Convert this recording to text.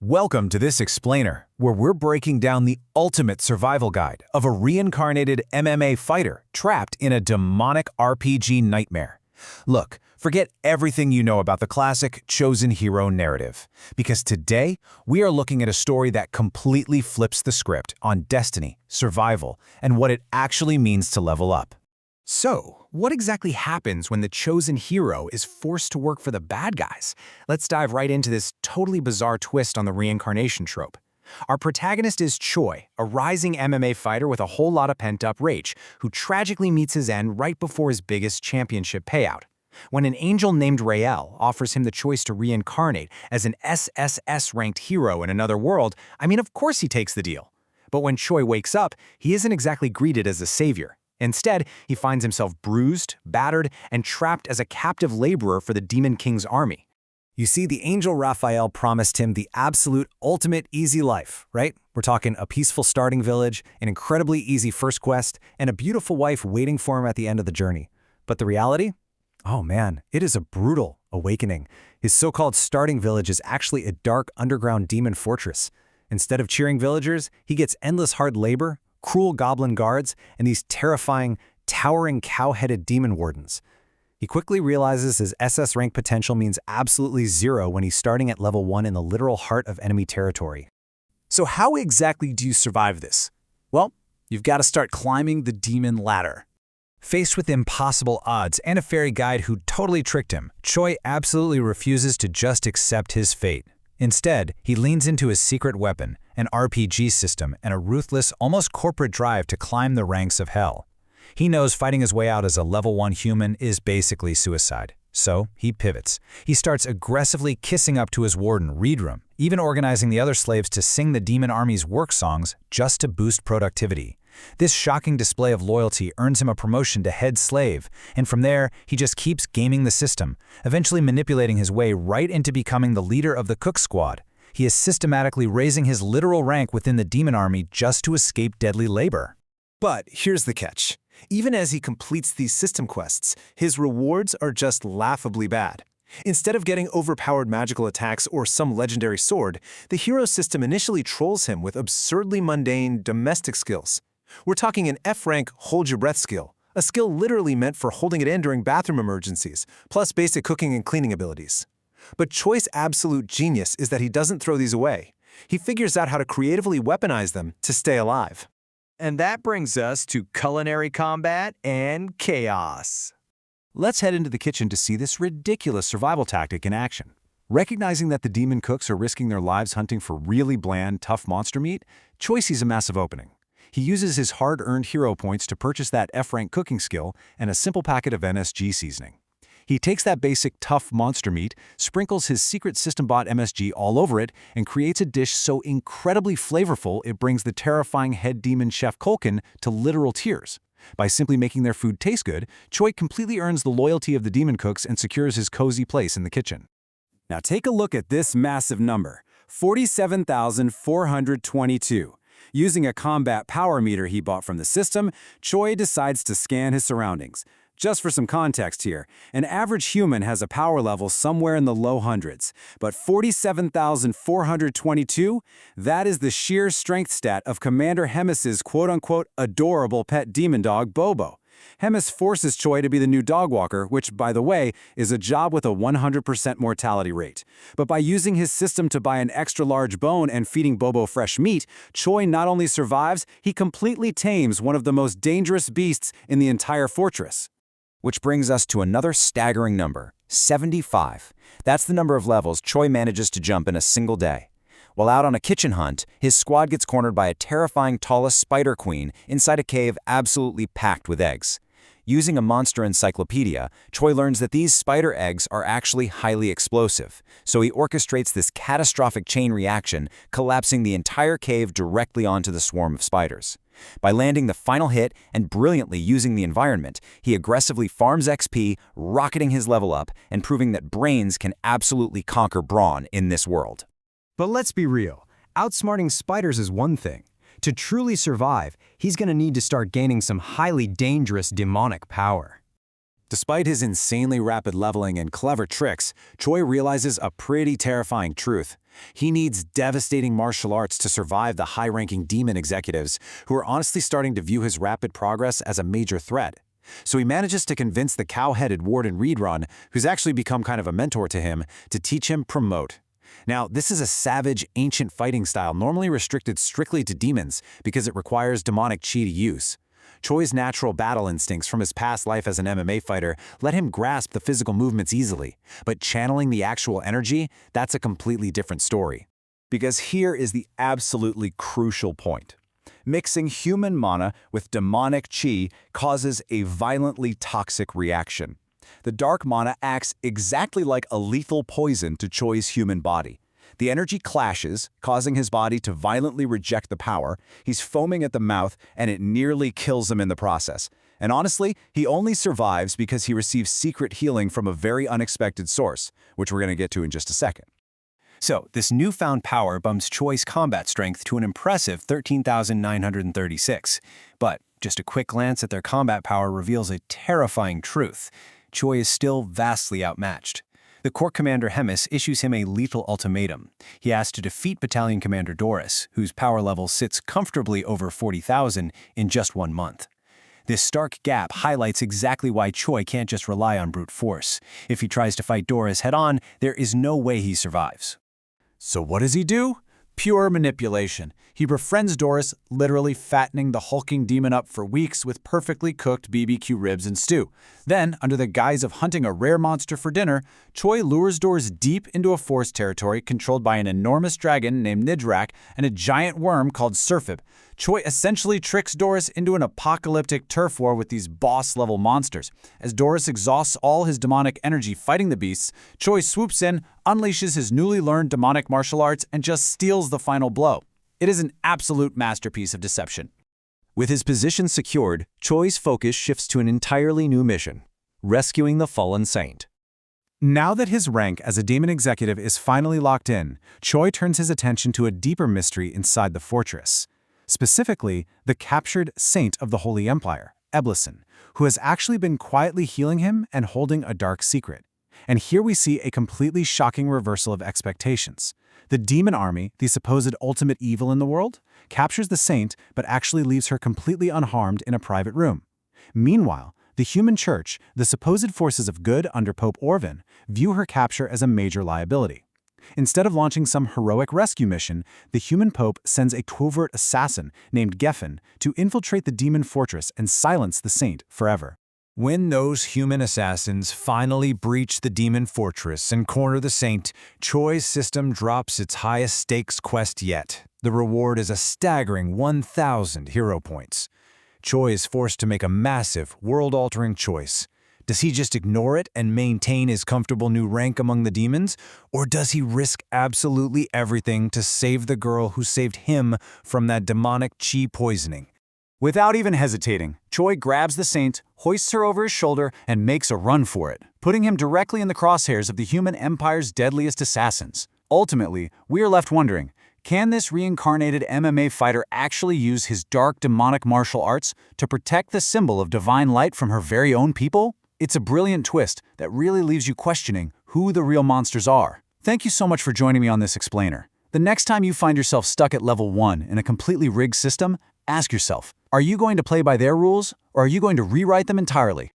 Welcome to this explainer, where we're breaking down the ultimate survival guide of a reincarnated MMA fighter trapped in a demonic RPG nightmare. Look, forget everything you know about the classic chosen hero narrative, because today we are looking at a story that completely flips the script on destiny, survival, and what it actually means to level up. So, what exactly happens when the chosen hero is forced to work for the bad guys? Let's dive right into this totally bizarre twist on the reincarnation trope. Our protagonist is Choi, a rising MMA fighter with a whole lot of pent-up rage, who tragically meets his end right before his biggest championship payout. When an angel named Rael offers him the choice to reincarnate as an SSS-ranked hero in another world, of course he takes the deal. But when Choi wakes up, he isn't exactly greeted as a savior. Instead, he finds himself bruised, battered, and trapped as a captive laborer for the Demon King's army. You see, the angel Raphael promised him the absolute ultimate easy life, right? We're talking a peaceful starting village, an incredibly easy first quest, and a beautiful wife waiting for him at the end of the journey. But the reality? Oh man, it is a brutal awakening. His so-called starting village is actually a dark underground demon fortress. Instead of cheering villagers, he gets endless hard labor, cruel goblin guards, and these terrifying, towering cow-headed demon wardens. He quickly realizes his SS rank potential means absolutely zero when he's starting at level 1 in the literal heart of enemy territory. So how exactly do you survive this? Well, you've got to start climbing the demon ladder. Faced with impossible odds and a fairy guide who totally tricked him, Choi absolutely refuses to just accept his fate. Instead, he leans into his secret weapon, an RPG system, and a ruthless, almost corporate drive to climb the ranks of hell. He knows fighting his way out as a level 1 human is basically suicide. So, he pivots. He starts aggressively kissing up to his warden, Reedrum, even organizing the other slaves to sing the demon army's work songs just to boost productivity. This shocking display of loyalty earns him a promotion to head slave, and from there, he just keeps gaming the system, eventually manipulating his way right into becoming the leader of the Cook Squad. He is systematically raising his literal rank within the demon army just to escape deadly labor. But here's the catch. Even as he completes these system quests, his rewards are just laughably bad. Instead of getting overpowered magical attacks or some legendary sword, the hero system initially trolls him with absurdly mundane domestic skills. We're talking an F-rank hold your breath skill, a skill literally meant for holding it in during bathroom emergencies, plus basic cooking and cleaning abilities. But Choi's absolute genius is that he doesn't throw these away. He figures out how to creatively weaponize them to stay alive. And that brings us to culinary combat and chaos. Let's head into the kitchen to see this ridiculous survival tactic in action. Recognizing that the demon cooks are risking their lives hunting for really bland, tough monster meat, Choi sees a massive opening. He uses his hard-earned hero points to purchase that F-rank cooking skill and a simple packet of MSG seasoning. He takes that basic tough monster meat, sprinkles his secret system-bought MSG all over it, and creates a dish so incredibly flavorful it brings the terrifying head demon chef Kulkin to literal tears. By simply making their food taste good, Choi completely earns the loyalty of the demon cooks and secures his cozy place in the kitchen. Now take a look at this massive number, 47,422. Using a combat power meter he bought from the system, Choi decides to scan his surroundings. Just for some context here, an average human has a power level somewhere in the low hundreds, but 47,422, that is the sheer strength stat of Commander Hemis's quote-unquote adorable pet demon dog, Bobo. Hemis forces Choi to be the new dog walker, which, by the way, is a job with a 100% mortality rate. But by using his system to buy an extra-large bone and feeding Bobo fresh meat, Choi not only survives, he completely tames one of the most dangerous beasts in the entire fortress. Which brings us to another staggering number, 75. That's the number of levels Choi manages to jump in a single day. While out on a kitchen hunt, his squad gets cornered by a terrifying tallest spider queen inside a cave absolutely packed with eggs. Using a monster encyclopedia, Choi learns that these spider eggs are actually highly explosive, so he orchestrates this catastrophic chain reaction, collapsing the entire cave directly onto the swarm of spiders. By landing the final hit and brilliantly using the environment, he aggressively farms XP, rocketing his level up and proving that brains can absolutely conquer brawn in this world. But let's be real, outsmarting spiders is one thing. To truly survive, he's going to need to start gaining some highly dangerous demonic power. Despite his insanely rapid leveling and clever tricks, Choi realizes a pretty terrifying truth. He needs devastating martial arts to survive the high-ranking demon executives, who are honestly starting to view his rapid progress as a major threat. So he manages to convince the cow-headed Warden Reedrun, who's actually become kind of a mentor to him, to teach him Promote. Now, this is a savage, ancient fighting style normally restricted strictly to demons because it requires demonic chi to use. Choi's natural battle instincts from his past life as an MMA fighter let him grasp the physical movements easily, but channeling the actual energy, that's a completely different story. Because here is the absolutely crucial point. Mixing human mana with demonic chi causes a violently toxic reaction. The dark mana acts exactly like a lethal poison to Choi's human body. The energy clashes, causing his body to violently reject the power. He's foaming at the mouth, and it nearly kills him in the process. And honestly, he only survives because he receives secret healing from a very unexpected source, which we're going to get to in just a second. So, this newfound power bumps Choi's combat strength to an impressive 13,936. But just a quick glance at their combat power reveals a terrifying truth. Choi is still vastly outmatched. The Corps Commander Hemis issues him a lethal ultimatum. He has to defeat Battalion Commander Doris, whose power level sits comfortably over 40,000 in just 1 month. This stark gap highlights exactly why Choi can't just rely on brute force. If he tries to fight Doris head-on, there is no way he survives. So what does he do? Pure manipulation. He befriends Doris, literally fattening the hulking demon up for weeks with perfectly cooked BBQ ribs and stew. Then, under the guise of hunting a rare monster for dinner, Choi lures Doris deep into a forest territory controlled by an enormous dragon named Nidrak and a giant worm called Surfib. Choi essentially tricks Doris into an apocalyptic turf war with these boss-level monsters. As Doris exhausts all his demonic energy fighting the beasts, Choi swoops in, unleashes his newly learned demonic martial arts, and just steals the final blow. It is an absolute masterpiece of deception. With his position secured, Choi's focus shifts to an entirely new mission: rescuing the fallen saint. Now that his rank as a demon executive is finally locked in, Choi turns his attention to a deeper mystery inside the fortress. Specifically, the captured saint of the Holy Empire, Eblisson, who has actually been quietly healing him and holding a dark secret. And here we see a completely shocking reversal of expectations. The demon army, the supposed ultimate evil in the world, captures the saint but actually leaves her completely unharmed in a private room. Meanwhile, the human church, the supposed forces of good under Pope Orvin, view her capture as a major liability. Instead of launching some heroic rescue mission, the human pope sends a covert assassin named Geffen to infiltrate the demon fortress and silence the saint forever. When those human assassins finally breach the demon fortress and corner the saint, Choi's system drops its highest stakes quest yet. The reward is a staggering 1,000 hero points. Choi is forced to make a massive, world-altering choice. Does he just ignore it and maintain his comfortable new rank among the demons? Or does he risk absolutely everything to save the girl who saved him from that demonic chi poisoning? Without even hesitating, Choi grabs the saint, hoists her over his shoulder, and makes a run for it, putting him directly in the crosshairs of the human empire's deadliest assassins. Ultimately, we are left wondering, can this reincarnated MMA fighter actually use his dark demonic martial arts to protect the symbol of divine light from her very own people? It's a brilliant twist that really leaves you questioning who the real monsters are. Thank you so much for joining me on this explainer. The next time you find yourself stuck at level 1 in a completely rigged system, ask yourself, are you going to play by their rules, or are you going to rewrite them entirely?